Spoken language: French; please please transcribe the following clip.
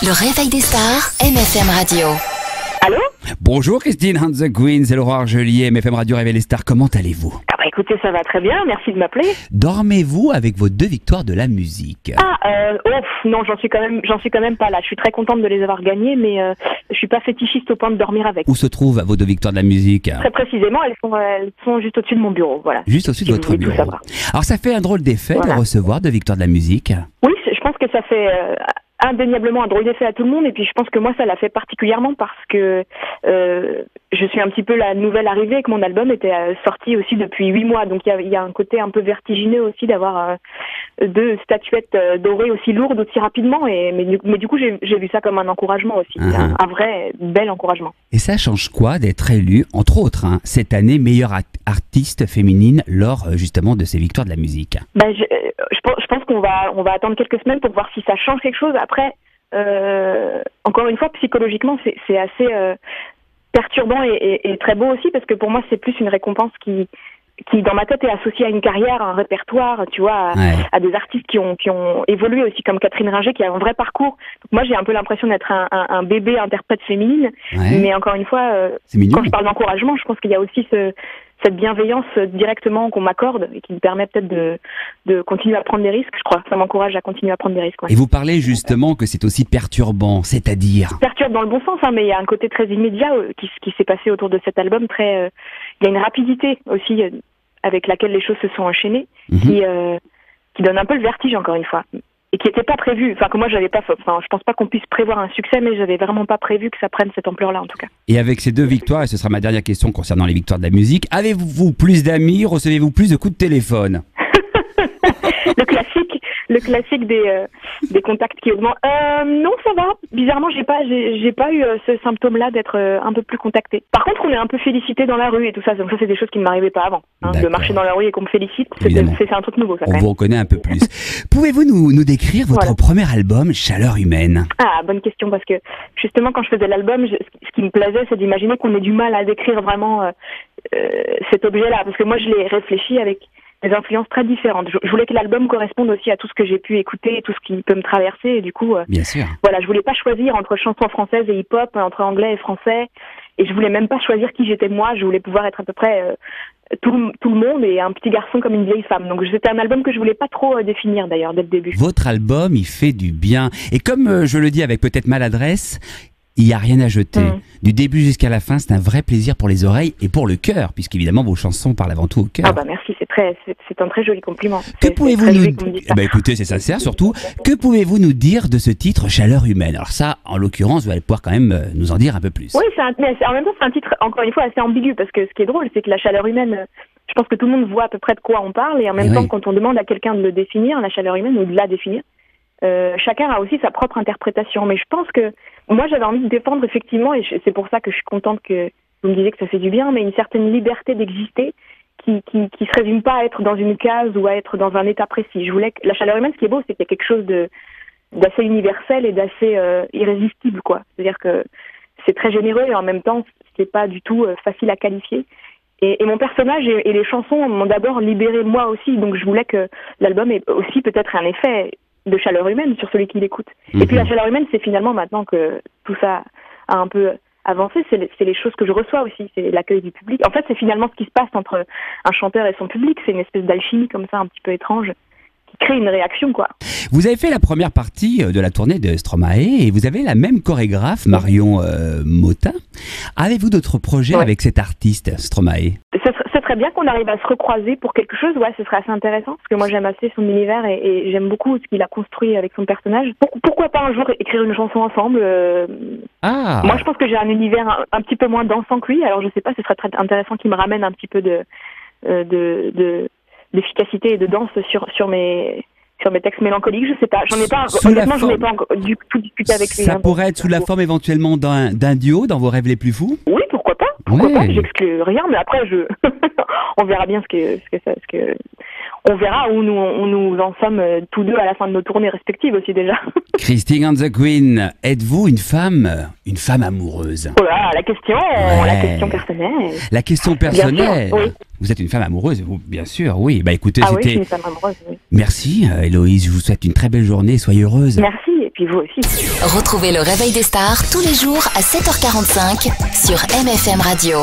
Le réveil des stars, MFM Radio. Allô? Bonjour Christine and the Queen, c'est Laurent Argelier, MFM Radio Réveil les stars, comment allez-vous? Ah bah écoutez, ça va très bien, merci de m'appeler. Dormez-vous avec vos 2 victoires de la musique? Non, j'en suis quand même pas là. Je suis très contente de les avoir gagnées, mais je suis pas fétichiste au point de dormir avec. Où se trouvent vos 2 victoires de la musique? Très précisément, elles sont juste au-dessus de mon bureau, voilà. Juste au-dessus de Si vous votre voulez tout bureau. savoir. Alors ça fait un drôle d'effet Voilà. de recevoir 2 victoires de la musique. Oui, je pense que ça fait indéniablement un drôle d'effet à tout le monde, et puis je pense que moi ça l'a fait particulièrement parce que je suis un petit peu la nouvelle arrivée et que mon album était sorti aussi depuis 8 mois, donc il y a un côté un peu vertigineux aussi d'avoir 2 statuettes dorées aussi lourdes aussi rapidement, mais du coup j'ai vu ça comme un encouragement aussi, un vrai bel encouragement. Et ça change quoi d'être élue, entre autres, cette année meilleure artiste féminine lors justement de ces victoires de la musique? Je pense qu'on va attendre quelques semaines pour voir si ça change quelque chose. Après, encore une fois, psychologiquement, c'est assez perturbant et très beau aussi, parce que pour moi, c'est plus une récompense qui dans ma tête est associée à une carrière, à un répertoire, tu vois, à des artistes qui ont évolué aussi, comme Catherine Ringer, qui a un vrai parcours. Donc moi, j'ai un peu l'impression d'être un bébé interprète féminine, mais encore une fois, quand je parle d'encouragement, je pense qu'il y a aussi cette bienveillance directement qu'on m'accorde et qui me permet peut-être de continuer à prendre des risques, je crois. Ça m'encourage à continuer à prendre des risques. Ouais. Et vous parlez justement que c'est aussi perturbant, c'est-à-dire? Perturbe dans le bon sens, mais il y a un côté très immédiat qui s'est passé autour de cet album. Il y a une rapidité aussi avec laquelle les choses se sont enchaînées, qui donne un peu le vertige, encore une fois. Et qui n'était pas prévu, que moi j'avais pas, je pense pas qu'on puisse prévoir un succès, mais j'avais vraiment pas prévu que ça prenne cette ampleur-là en tout cas. Et avec ces 2 victoires, et ce sera ma dernière question concernant les victoires de la musique, avez-vous plus d'amis, recevez-vous plus de coups de téléphone? Le classique des contacts qui augmentent. Non, ça va. Bizarrement, j'ai pas eu ce symptôme-là d'être un peu plus contactée. Par contre, on est un peu félicité dans la rue et tout ça. Donc ça, c'est des choses qui ne m'arrivaient pas avant. De marcher dans la rue et qu'on me félicite, c'est un truc nouveau. Ça, on vous reconnaît un peu plus. Pouvez-vous nous décrire votre premier album, Chaleur humaine? Ah, bonne question, parce que justement, quand je faisais l'album, ce qui me plaisait, c'est d'imaginer qu'on ait du mal à décrire vraiment cet objet-là. Parce que moi, je l'ai réfléchi avec des influences très différentes. Je voulais que l'album corresponde aussi à tout ce que j'ai pu écouter, tout ce qui peut me traverser, et du coup, bien sûr. Voilà, je voulais pas choisir entre chansons françaises et hip-hop, entre anglais et français, et je voulais même pas choisir qui j'étais moi. Je voulais pouvoir être à peu près tout le monde, et un petit garçon comme une vieille femme. Donc c'était un album que je voulais pas trop définir d'ailleurs dès le début. Votre album, il fait du bien, et comme je le dis avec peut-être maladresse, il n'y a rien à jeter. Du début jusqu'à la fin, c'est un vrai plaisir pour les oreilles et pour le cœur, puisqu'évidemment vos chansons parlent avant tout au cœur. Ah bah merci, c'est un très joli compliment. Que pouvez-vous nous dire? Écoutez, c'est sincère surtout. Que pouvez-vous nous dire de ce titre, Chaleur humaine? Alors ça, en l'occurrence, vous allez pouvoir quand même nous en dire un peu plus. Oui, mais en même temps, c'est un titre, encore une fois, assez ambigu, parce que ce qui est drôle, c'est que la chaleur humaine, je pense que tout le monde voit à peu près de quoi on parle, et en même temps, quand on demande à quelqu'un de le définir, la chaleur humaine, ou de la définir, chacun a aussi sa propre interprétation. Mais je pense que moi, j'avais envie de défendre effectivement, et c'est pour ça que je suis contente que vous me disiez que ça fait du bien, mais une certaine liberté d'exister qui se résume pas à être dans une case ou à être dans un état précis. Je voulais que la chaleur humaine, ce qui est beau, c'est qu'il y a quelque chose d'assez universel et d'assez irrésistible, quoi. C'est-à-dire que c'est très généreux et en même temps, c'est pas du tout facile à qualifier. Et mon personnage et les chansons m'ont d'abord libéré moi aussi, donc je voulais que l'album ait aussi peut-être un effet de chaleur humaine sur celui qui l'écoute. Et puis la chaleur humaine, c'est finalement, maintenant que tout ça a un peu avancé, c'est les choses que je reçois aussi, c'est l'accueil du public. En fait, c'est finalement ce qui se passe entre un chanteur et son public, c'est une espèce d'alchimie comme ça, un petit peu étrange, qui crée une réaction, quoi. Vous avez fait la première partie de la tournée de Stromae et vous avez la même chorégraphe, Marion Motin. Avez-vous d'autres projets avec cet artiste, Stromae? C'est très bien qu'on arrive à se recroiser pour quelque chose, ce serait assez intéressant, parce que moi j'aime assez son univers et j'aime beaucoup ce qu'il a construit avec son personnage. Pourquoi pas un jour écrire une chanson ensemble? Moi je pense que j'ai un univers un petit peu moins dansant que lui, alors je sais pas, ce serait très intéressant qu'il me ramène un petit peu d'efficacité et de danse sur mes textes mélancoliques, je sais pas, j'en ai pas encore du tout discuté avec lui. Ça pourrait être sous la forme éventuellement d'un duo dans vos rêves les plus fous? Oui, pourquoi pas, j'exclus rien, mais après on verra bien on verra où nous en sommes tous deux à la fin de nos tournées respectives aussi déjà. Christine and the Queen, êtes-vous une femme amoureuse? Oh là, la question personnelle. La question personnelle. Bien sûr, oui. Vous êtes une femme amoureuse, vous, bien sûr, oui. Écoutez, oui, je suis une femme amoureuse, oui. Merci Héloïse, je vous souhaite une très belle journée, soyez heureuse. Merci. et puis vous aussi. Retrouvez le Réveil des stars tous les jours à 7h45 sur MFM Radio.